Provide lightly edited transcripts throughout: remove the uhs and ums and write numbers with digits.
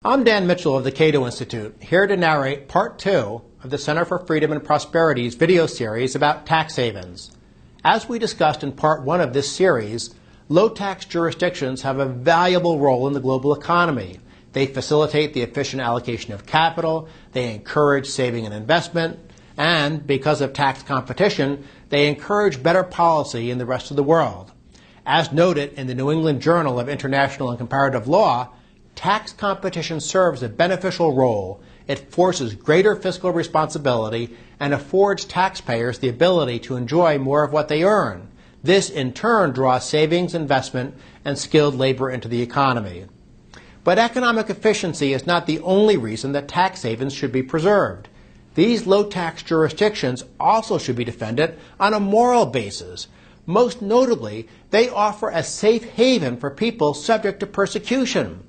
I'm Dan Mitchell of the Cato Institute, here to narrate Part 2 of the Center for Freedom and Prosperity's video series about tax havens. As we discussed in Part 1 of this series, low-tax jurisdictions have a valuable role in the global economy. They facilitate the efficient allocation of capital, they encourage saving and investment, and because of tax competition, they encourage better policy in the rest of the world. As noted in the New England Journal of International and Comparative Law, tax competition serves a beneficial role. It forces greater fiscal responsibility and affords taxpayers the ability to enjoy more of what they earn. This, in turn, draws savings, investment, and skilled labor into the economy. But economic efficiency is not the only reason that tax havens should be preserved. These low-tax jurisdictions also should be defended on a moral basis. Most notably, they offer a safe haven for people subject to persecution.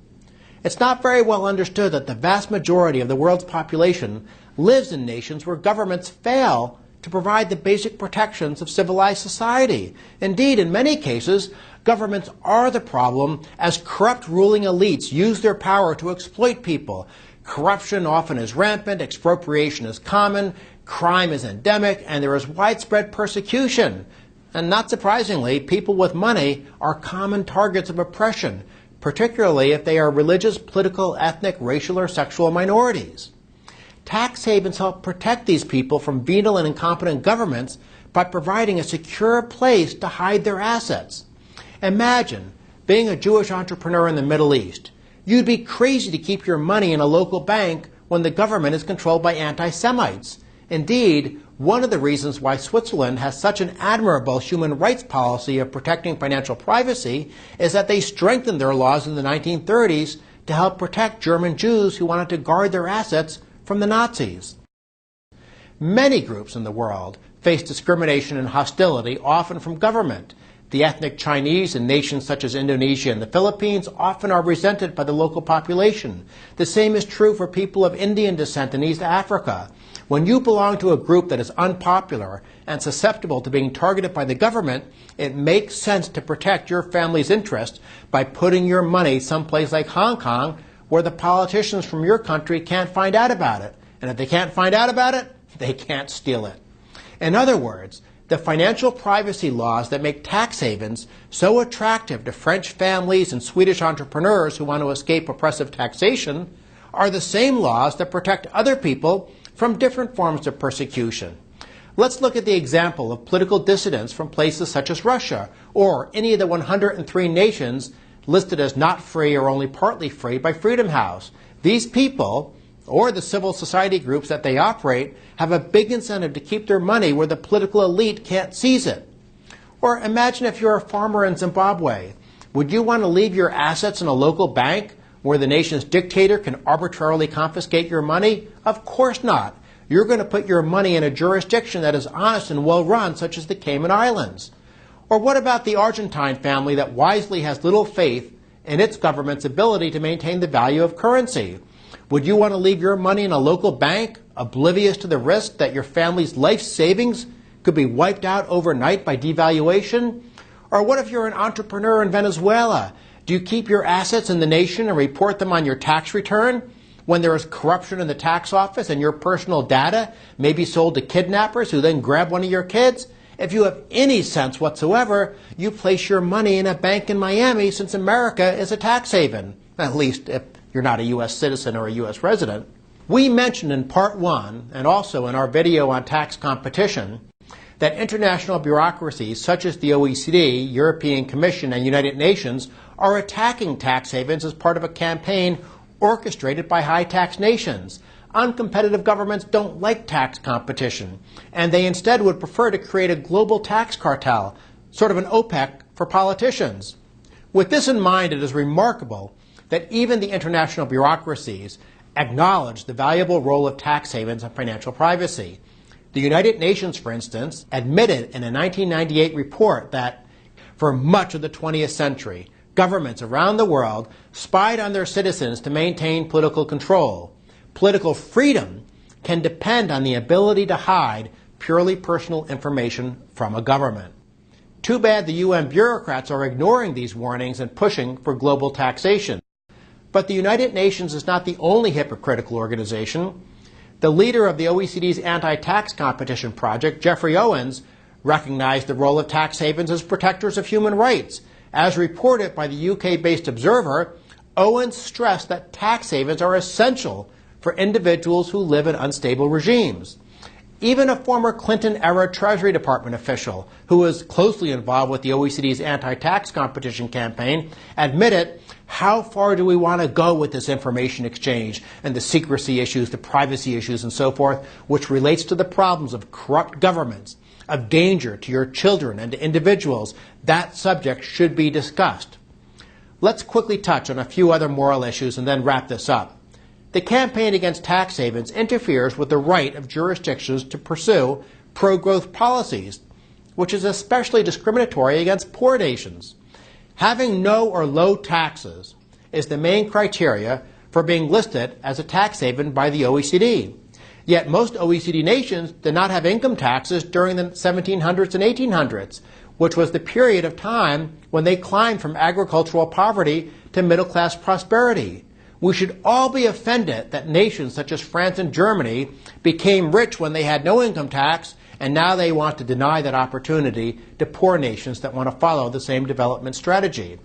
It's not very well understood that the vast majority of the world's population lives in nations where governments fail to provide the basic protections of civilized society. Indeed, in many cases, governments are the problem as corrupt ruling elites use their power to exploit people. Corruption often is rampant, expropriation is common, crime is endemic, and there is widespread persecution. And not surprisingly, people with money are common targets of oppression, particularly if they are religious, political, ethnic, racial, or sexual minorities. Tax havens help protect these people from venal and incompetent governments by providing a secure place to hide their assets. Imagine being a Jewish entrepreneur in the Middle East. You'd be crazy to keep your money in a local bank when the government is controlled by anti-Semites. Indeed, one of the reasons why Switzerland has such an admirable human rights policy of protecting financial privacy is that they strengthened their laws in the 1930s to help protect German Jews who wanted to guard their assets from the Nazis. Many groups in the world face discrimination and hostility, often from government. The ethnic Chinese in nations such as Indonesia and the Philippines often are resented by the local population. The same is true for people of Indian descent in East Africa. When you belong to a group that is unpopular and susceptible to being targeted by the government, it makes sense to protect your family's interest by putting your money someplace like Hong Kong where the politicians from your country can't find out about it. And if they can't find out about it, they can't steal it. In other words, the financial privacy laws that make tax havens so attractive to French families and Swedish entrepreneurs who want to escape oppressive taxation are the same laws that protect other people from different forms of persecution. Let's look at the example of political dissidents from places such as Russia or any of the 103 nations listed as not free or only partly free by Freedom House. These people, or the civil society groups that they operate, have a big incentive to keep their money where the political elite can't seize it. Or imagine if you're a farmer in Zimbabwe. Would you want to leave your assets in a local bank where the nation's dictator can arbitrarily confiscate your money? Of course not. You're going to put your money in a jurisdiction that is honest and well run, such as the Cayman Islands. Or what about the Argentine family that wisely has little faith in its government's ability to maintain the value of currency? Would you want to leave your money in a local bank, oblivious to the risk that your family's life savings could be wiped out overnight by devaluation? Or what if you're an entrepreneur in Venezuela? Do you keep your assets in the nation and report them on your tax return when there is corruption in the tax office and your personal data may be sold to kidnappers who then grab one of your kids? If you have any sense whatsoever, you place your money in a bank in Miami since America is a tax haven, at least if you're not a U.S. citizen or a U.S. resident. We mentioned in Part 1, and also in our video on tax competition, that international bureaucracies such as the OECD, European Commission, and United Nations are attacking tax havens as part of a campaign orchestrated by high-tax nations. Uncompetitive governments don't like tax competition, and they instead would prefer to create a global tax cartel, sort of an OPEC for politicians. With this in mind, it is remarkable that even the international bureaucracies acknowledge the valuable role of tax havens and financial privacy. The United Nations, for instance, admitted in a 1998 report that for much of the 20th century, governments around the world spied on their citizens to maintain political control. Political freedom can depend on the ability to hide purely personal information from a government. Too bad the UN bureaucrats are ignoring these warnings and pushing for global taxation. But the United Nations is not the only hypocritical organization. The leader of the OECD's anti-tax competition project, Jeffrey Owens, recognized the role of tax havens as protectors of human rights. As reported by the UK-based Observer, Owens stressed that tax havens are essential for individuals who live in unstable regimes. Even a former Clinton-era Treasury Department official who was closely involved with the OECD's anti-tax competition campaign admitted, how far do we want to go with this information exchange and the secrecy issues, the privacy issues, and so forth, which relates to the problems of corrupt governments, of danger to your children and to individuals. That subject should be discussed. Let's quickly touch on a few other moral issues and then wrap this up. The campaign against tax havens interferes with the right of jurisdictions to pursue pro-growth policies, which is especially discriminatory against poor nations. Having no or low taxes is the main criteria for being listed as a tax haven by the OECD. Yet most OECD nations did not have income taxes during the 1700s and 1800s, which was the period of time when they climbed from agricultural poverty to middle-class prosperity. We should all be offended that nations such as France and Germany became rich when they had no income tax, and now they want to deny that opportunity to poor nations that want to follow the same development strategy.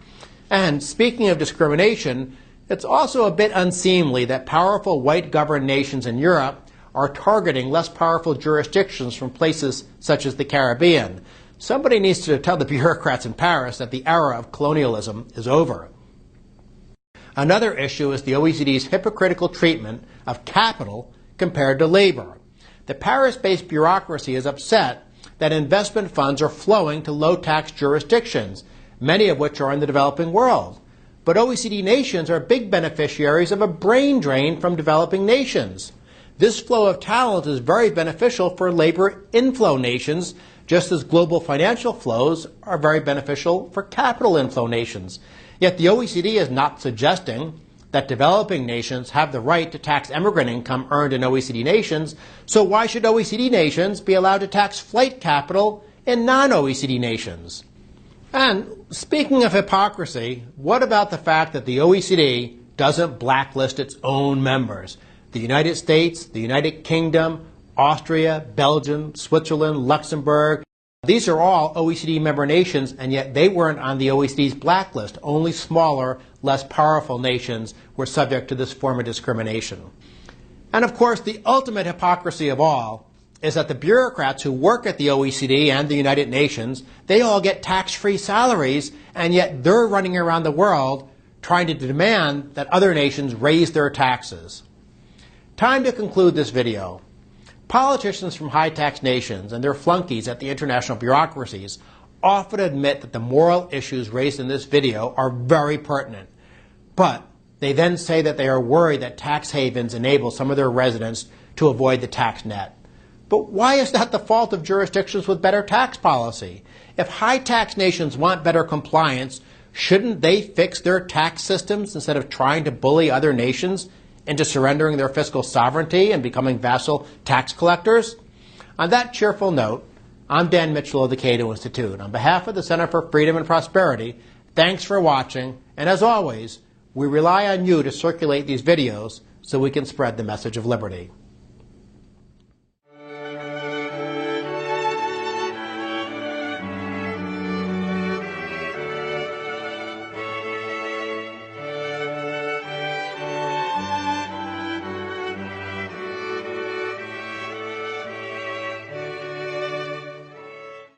And speaking of discrimination, it's also a bit unseemly that powerful white-governed nations in Europe are targeting less powerful jurisdictions from places such as the Caribbean. Somebody needs to tell the bureaucrats in Paris that the era of colonialism is over. Another issue is the OECD's hypocritical treatment of capital compared to labor. The Paris-based bureaucracy is upset that investment funds are flowing to low-tax jurisdictions, many of which are in the developing world. But OECD nations are big beneficiaries of a brain drain from developing nations. This flow of talent is very beneficial for labor inflow nations, just as global financial flows are very beneficial for capital inflow nations. Yet the OECD is not suggesting that developing nations have the right to tax immigrant income earned in OECD nations, so why should OECD nations be allowed to tax flight capital in non-OECD nations? And speaking of hypocrisy, what about the fact that the OECD doesn't blacklist its own members? The United States, the United Kingdom, Austria, Belgium, Switzerland, Luxembourg. These are all OECD member nations, and yet they weren't on the OECD's blacklist. Only smaller, less powerful nations were subject to this form of discrimination. And of course, the ultimate hypocrisy of all is that the bureaucrats who work at the OECD and the United Nations, they all get tax-free salaries, and yet they're running around the world trying to demand that other nations raise their taxes. Time to conclude this video. Politicians from high-tax nations and their flunkies at the international bureaucracies often admit that the moral issues raised in this video are very pertinent. But they then say that they are worried that tax havens enable some of their residents to avoid the tax net. But why is that the fault of jurisdictions with better tax policy? If high-tax nations want better compliance, shouldn't they fix their tax systems instead of trying to bully other nations into surrendering their fiscal sovereignty and becoming vassal tax collectors? On that cheerful note, I'm Dan Mitchell of the Cato Institute. On behalf of the Center for Freedom and Prosperity, thanks for watching, and as always, we rely on you to circulate these videos so we can spread the message of liberty.